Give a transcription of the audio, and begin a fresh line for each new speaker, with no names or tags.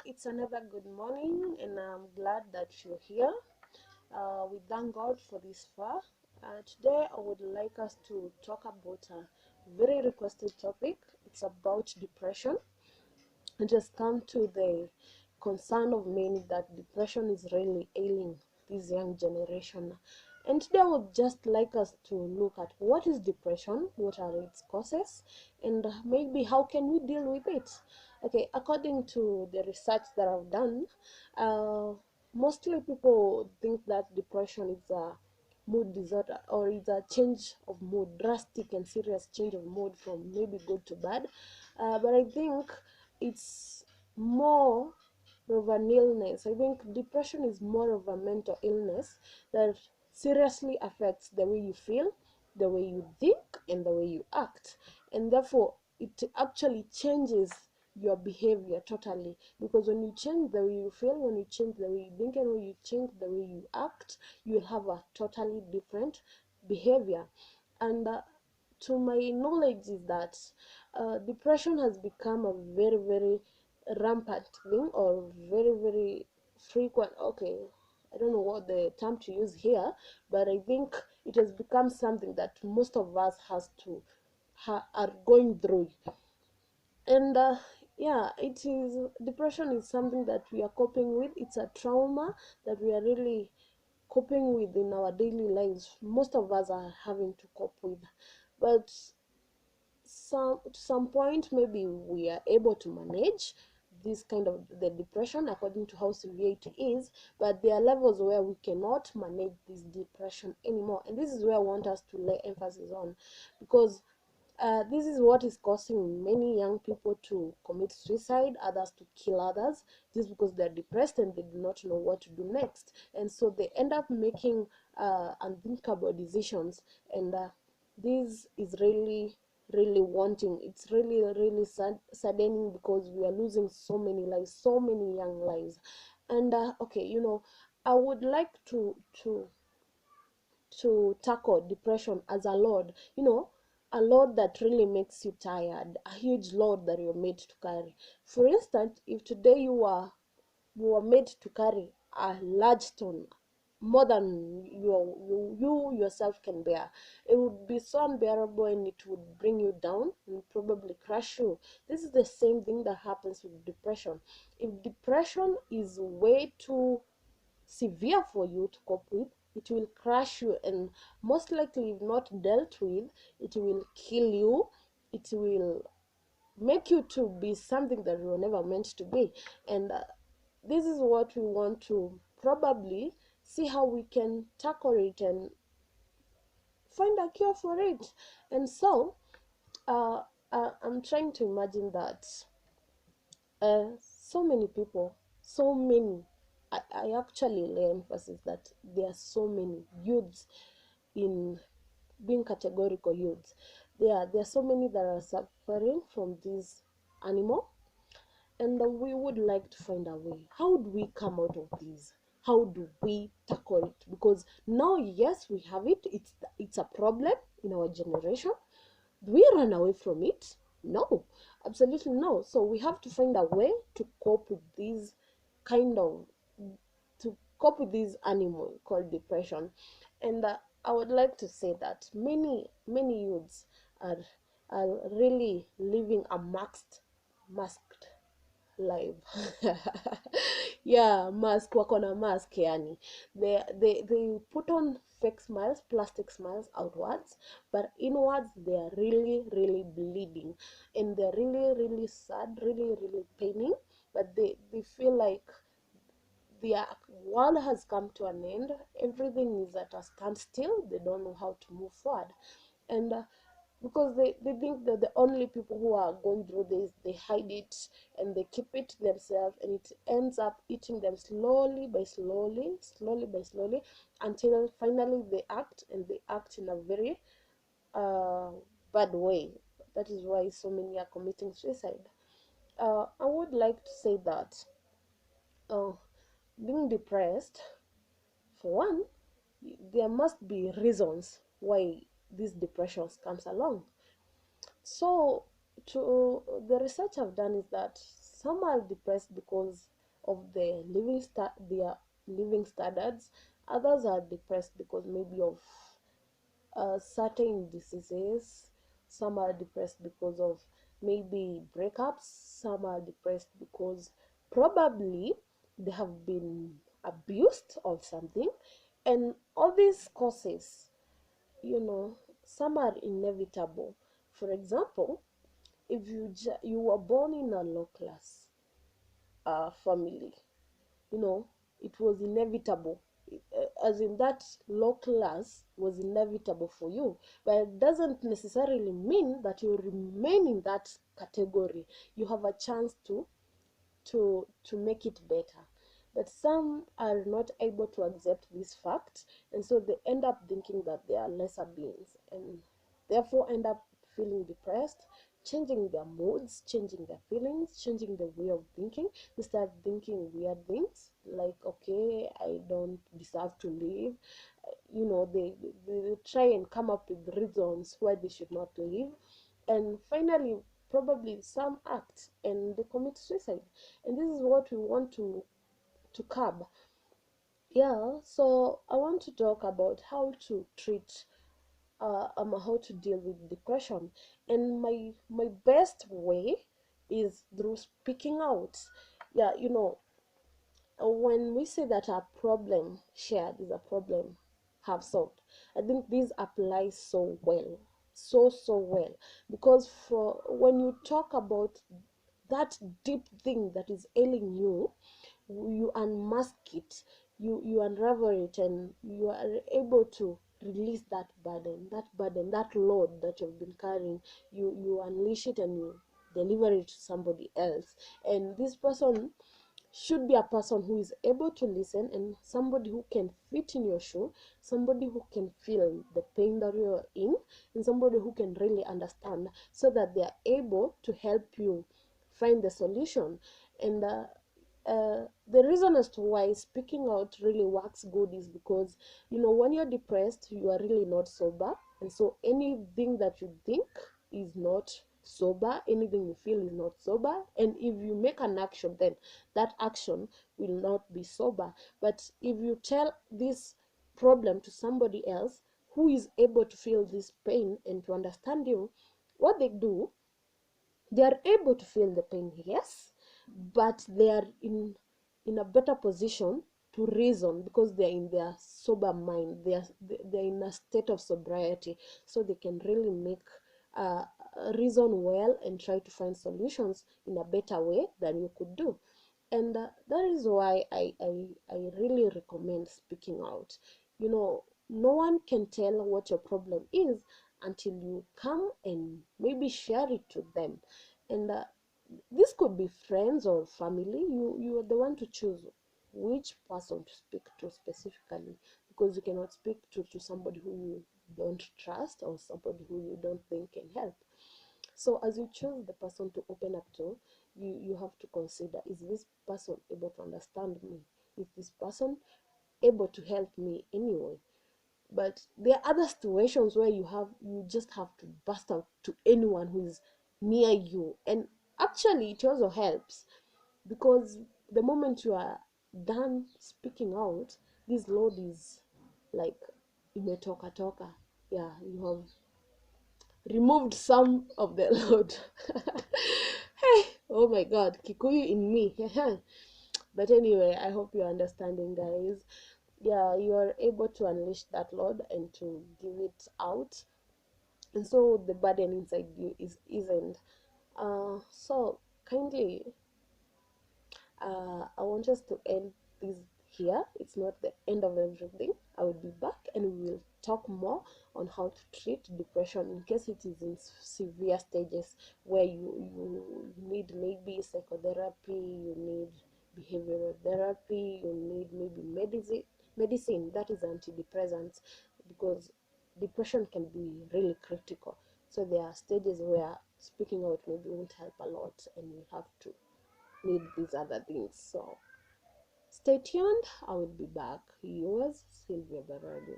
It's another good morning, and I'm glad that you're here. We thank God for this far. Today, I would like us to talk about a very requested topic. It's about depression. It has come to the concern of many that depression is really ailing this young generation. And today I would just like us to look at what is depression, what are its causes, and maybe how can we deal with it. Okay, according to the research that I've done, uh, mostly people think that depression is a mood disorder or is a change of mood, drastic and serious change of mood from maybe good to bad. But I think it's more of an illness. I think depression is more of a mental illness that seriously affects the way you feel, the way you think, and the way you act. And therefore, it actually changes your behavior totally. Because when you change the way you feel, when you change the way you think, and when you change the way you act, you will have a totally different behavior. And to my knowledge is that depression has become a very, very rampant thing, or very, very frequent. Okay, I don't know what the term to use here, but I think it has become something that most of us has to are going through. And yeah, it is, depression is something that we are coping with. It's a trauma that we are really coping with in our daily lives. Most of us are having to cope with, but to some point maybe we are able to manage this kind of the depression according to how severe it is, but there are levels where we cannot manage this depression anymore. And this is where I want us to lay emphasis on, because this is what is causing many young people to commit suicide, others to kill others, just because they're depressed and they do not know what to do next. And so they end up making unthinkable decisions. And this is really, really wanting. It's really, really saddening, because we are losing so many lives, so many young lives. And okay, I would like to tackle depression as a load, a load that really makes you tired, a huge load that you're made to carry. For instance, if today you are made to carry a large stone, more than you yourself can bear, it would be so unbearable, and it would bring you down and probably crush you. This is the same thing that happens with depression. If depression is way too severe for you to cope with, it will crush you, and most likely, if not dealt with, it will kill you. It will make you to be something that you were never meant to be. And this is what we want to probably see how we can tackle it and find a cure for it. And so I'm trying to imagine that so many people, so many, I actually lay emphasis that there are so many youths, in being categorical youths, there are so many that are suffering from this animal. And we would like to find a way. How do we come out of this? How do we tackle it? Because now, yes, we have it. It's a problem in our generation. Do we run away from it? No, absolutely no. So we have to find a way to cope with this kind of, to cope with this animal called depression. And I would like to say that many youths are really living a masked live. Yeah, mask, wako na mask yani. They put on fake smiles, plastic smiles outwards, but inwards they are really, really bleeding, and they're really, really sad, really, really paining. But they feel like the world has come to an end. Everything is at a standstill. They don't know how to move forward. And because they think that the only people who are going through this, they hide it and they keep it to themselves, and it ends up eating them slowly by slowly, slowly by slowly, until finally they act, and they act in a very uh, bad way. That is why so many are committing suicide. I would like to say that uh, being depressed, for one, there must be reasons why this depression comes along. So, to the research I've done is that some are depressed because of their living standards. Others are depressed because maybe of certain diseases. Some are depressed because of maybe breakups. Some are depressed because probably they have been abused or something. And all these causes, some are inevitable. For example, if you were born in a low class family, you know it was inevitable, as in that low class was inevitable for you, but it doesn't necessarily mean that you remain in that category. You have a chance to make it better. But some are not able to accept this fact, and so they end up thinking that they are lesser beings, and therefore end up feeling depressed, changing their moods, changing their feelings, changing the way of thinking. They start thinking weird things like, okay, I don't deserve to live. They try and come up with reasons why they should not live, and finally probably some act and they commit suicide. And this is what we want to curb. Yeah, so I want to talk about how to treat how to deal with depression. And my best way is through speaking out. Yeah, when we say that a problem shared is a problem half solved, I think this applies so well, so well, because for when you talk about that deep thing that is ailing you, you unmask it, you unravel it, and you are able to release that burden, that load that you've been carrying. You unleash it and you deliver it to somebody else, and this person should be a person who is able to listen, and somebody who can fit in your shoe, somebody who can feel the pain that you're in, and somebody who can really understand, so that they are able to help you find the solution. And the reason as to why speaking out really works good is because, when you're depressed, you are really not sober, and so anything that you think is not sober, anything you feel is not sober, and if you make an action, then that action will not be sober. But if you tell this problem to somebody else who is able to feel this pain and to understand you, what they do, they are able to feel the pain, yes, but they are in a better position to reason, because they're in their sober mind, they're in a state of sobriety, so they can really make uh, reason well and try to find solutions in a better way than you could do. And that is why I really recommend speaking out. No one can tell what your problem is until you come and maybe share it to them. And this could be friends or family. You are the one to choose which person to speak to specifically, because you cannot speak to somebody who you don't trust, or somebody who you don't think can help. So as you choose the person to open up to, you have to consider, is this person able to understand me? Is this person able to help me anyway? But there are other situations where you just have to burst out to anyone who is near you, and actually it also helps, because the moment you are done speaking out, this load is like imetoka toka. Yeah, you have removed some of the load. Hey, oh my god, Kikuyu in me. But anyway, I hope you're understanding, guys. Yeah, you are able to unleash that load and to give it out, and so the burden inside you is eased. So kindly, I want us to end this here. It's not the end of everything. I will be back and we will talk more on how to treat depression in case it is in severe stages, where you need maybe psychotherapy, you need behavioral therapy, you need maybe medicine that is antidepressants, because depression can be really critical. So there are stages where speaking out maybe won't help a lot, and you have to need these other things. So stay tuned. I will be back. Yours, Sylvia Barado.